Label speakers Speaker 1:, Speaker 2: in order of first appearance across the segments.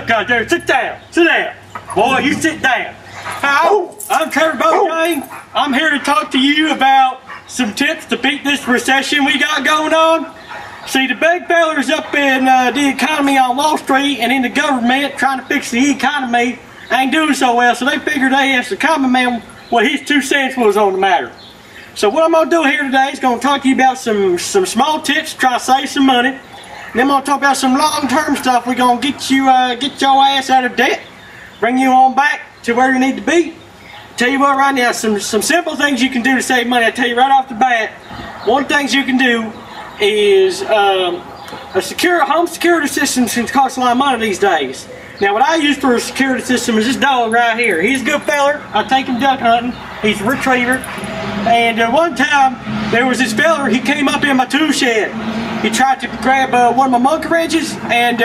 Speaker 1: look out there. Sit down. Sit down. Boy, you sit down. Hi, I'm Trevor Bojang. I'm here to talk to you about some tips to beat this recession we got going on. See, the big fellers up in the economy on Wall Street and in the government trying to fix the economy ain't doing so well, so they figured they asked the common man what his 2 cents was on the matter. So what I'm going to do here today is going to talk to you about some small tips to try to save some money. And then I'm going to talk about some long-term stuff. We're going to get your ass out of debt, bring you on back to where you need to be. Tell you what right now, some simple things you can do to save money. I tell you right off the bat, one of the things you can do is a home security system costs a lot of money these days. Now what I use for a security system is this dog right here. He's a good feller. I take him duck hunting. He's a retriever. And one time there was this feller, he came up in my tool shed. He tried to grab one of my monkey wrenches and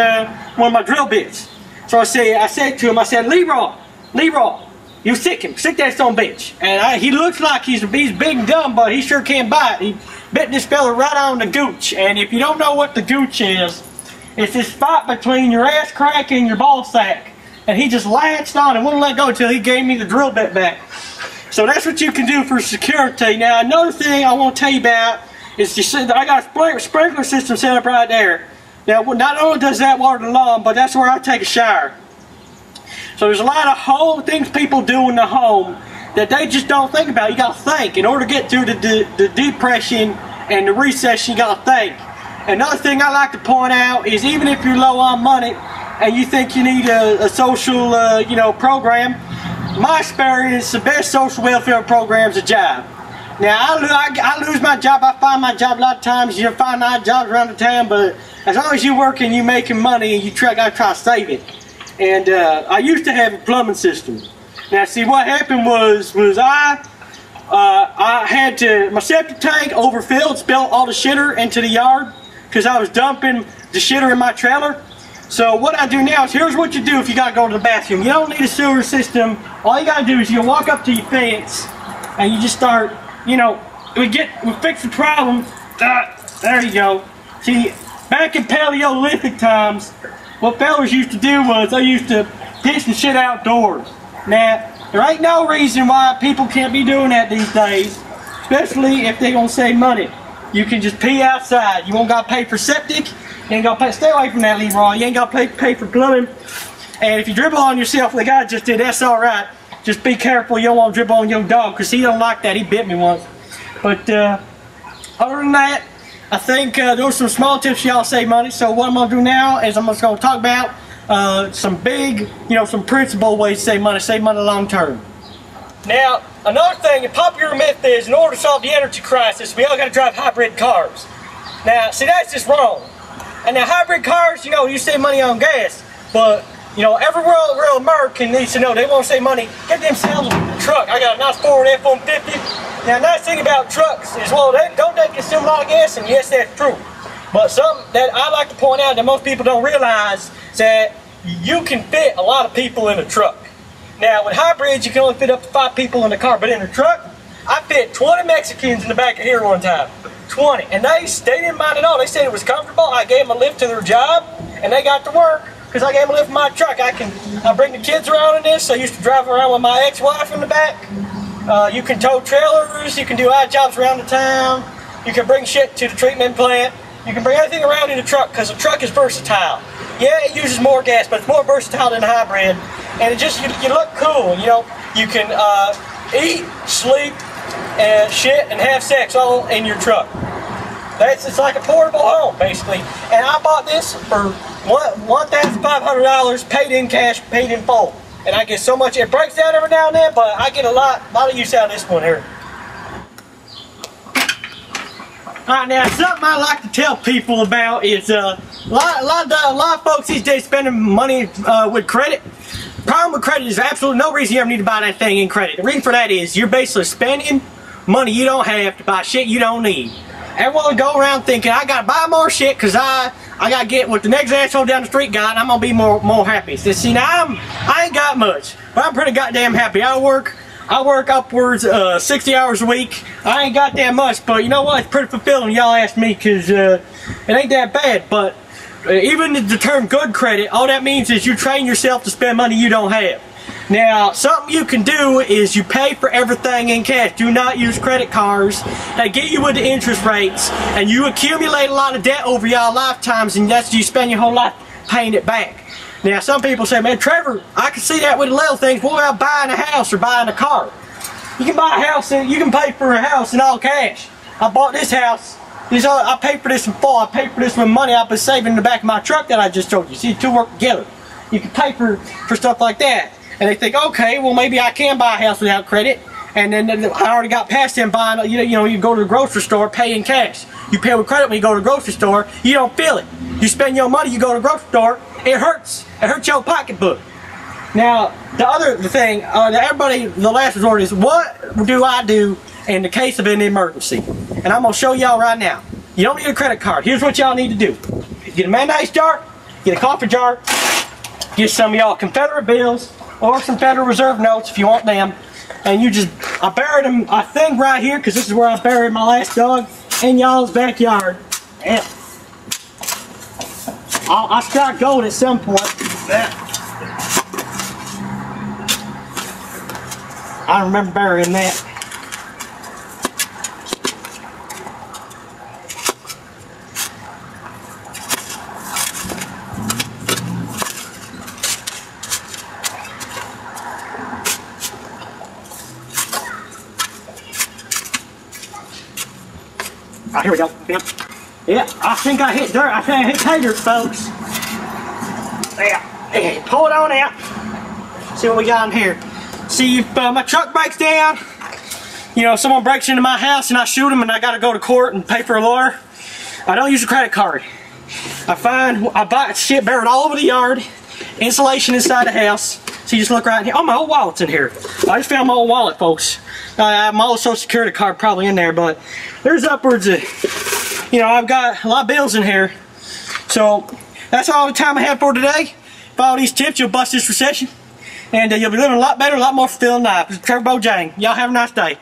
Speaker 1: one of my drill bits. So I said to him, I said, Leroy, you sick him, sick that son of a bitch. And he looks like he's big and dumb, but he sure can't bite. He bit this fella right on the gooch. And if you don't know what the gooch is, it's this spot between your ass crack and your ball sack. And he just latched on and wouldn't let go until he gave me the drill bit back. So that's what you can do for security. Now another thing I want to tell you about is I got a sprinkler system set up right there. Now not only does that water the lawn, but that's where I take a shower. So there's a lot of things people do in the home that they just don't think about. You got to think. In order to get through the depression and the recession, you got to think. Another thing I like to point out is even if you're low on money and you think you need a social program, my experience, the best social welfare program is a job. Now I lose my job, I find my job a lot of times. You find odd jobs around the town, but as long as you're working, you're making money, and you gotta try to save it. And I used to have a plumbing system. Now see what happened was I had my septic tank overfilled, spilled all the shitter into the yard because I was dumping the shitter in my trailer. So what I do now is, here's what you do if you gotta go to the bathroom. You don't need a sewer system. All you gotta do is you walk up to your fence and you just start, we fix the problem. There you go. See, back in Paleolithic times, what fellas used to do was they used to piss and shit outdoors. Now, there ain't no reason why people can't be doing that these days, especially if they're gonna save money. You can just pee outside. You won't gotta pay for septic. You ain't gotta stay away from that, Leroy. You ain't gotta pay for plumbing. And if you dribble on yourself like I just did, that's alright. Just be careful you don't want to dribble on your dog, because he don't like that. He bit me once. But other than that, I think those are some small tips y'all save money. So what I'm going to do now is I'm just going to talk about some big, some principle ways to save money long term. Now, another thing, a popular myth is in order to solve the energy crisis, we all got to drive hybrid cars. Now, see, that's just wrong. And now hybrid cars, you save money on gas, but every real American needs to know they want to save money. Get themselves a truck. I got a nice Ford F-150. Now, nice thing about trucks is, well, don't they consume a lot of gas? And yes, that's true. But something that I like to point out that most people don't realize is that you can fit a lot of people in a truck. Now, with hybrids, you can only fit up to 5 people in the car, but in a truck, I fit 20 Mexicans in the back of here one time. 20. And they didn't mind at all. They said it was comfortable. I gave them a lift to their job, and they got to work. Because I gave them a lift in my truck. I bring the kids around in this. I used to drive around with my ex-wife in the back. You can tow trailers. You can do odd jobs around the town. You can bring shit to the treatment plant. You can bring everything around in the truck because the truck is versatile. Yeah, it uses more gas, but it's more versatile than a hybrid. And it just, you look cool. You can eat, sleep, and shit, and have sex all in your truck. It's like a portable home, basically. And I bought this for $1,500, paid in cash, paid in full. And I get so much, it breaks down every now and then, but I get a lot of use out of this one here. Alright, now something I like to tell people about is a lot of folks these days spending money with credit. The problem with credit is absolutely no reason you ever need to buy that thing in credit. The reason for that is you're basically spending money you don't have to buy shit you don't need. Everyone go around thinking, I gotta buy more shit because I gotta get what the next asshole down the street got and I'm gonna be more happy. So, see, now I ain't got much, but I'm pretty goddamn happy. I work upwards 60 hours a week. I ain't got that much, but you know what? It's pretty fulfilling, y'all ask me, because it ain't that bad. But even the term good credit, all that means is you train yourself to spend money you don't have. Now, something you can do is you pay for everything in cash. Do not use credit cards. They get you with the interest rates, and you accumulate a lot of debt over your lifetimes, and that's you spend your whole life paying it back. Now, some people say, man, Trevor, I can see that with the little things. What about buying a house or buying a car? You can buy a house and you can pay for a house in all cash. I bought this house. I paid for this in full. I paid for this with money I've been saving in the back of my truck that I just told you. See, two work together. You can pay for stuff like that. And they think, okay, well, maybe I can buy a house without credit. And then I already got past them buying, you go to the grocery store, pay in cash. You pay with credit when you go to the grocery store, you don't feel it. You spend your money, you go to the grocery store, it hurts. It hurts your pocketbook. Now, the thing, everybody, the last resort is, what do I do in the case of an emergency? And I'm going to show y'all right now. You don't need a credit card. Here's what y'all need to do. Get a mayonnaise jar, get a coffee jar, get some of y'all Confederate bills, or some Federal Reserve notes if you want them. And I buried them, I think right here, because this is where I buried my last dog, in y'all's backyard. And I'll strike gold at some point. I remember burying that. Oh, here we go. Yep. Yeah, I think I hit dirt. I think I hit taters, folks. Yeah. Pull it on out. See what we got in here. See, if my truck breaks down, someone breaks into my house and I shoot them and I got to go to court and pay for a lawyer, I don't use a credit card. I buy shit buried all over the yard, insulation inside the house. So you just look right in here. Oh, my old wallet's in here. I just found my old wallet, folks. My old Social Security card probably in there, but there's upwards of, I've got a lot of bills in here. So that's all the time I have for today. Follow these tips, you'll bust this recession. And you'll be living a lot better, a lot more fulfilling life. This is Trevor Bojang. Y'all have a nice day.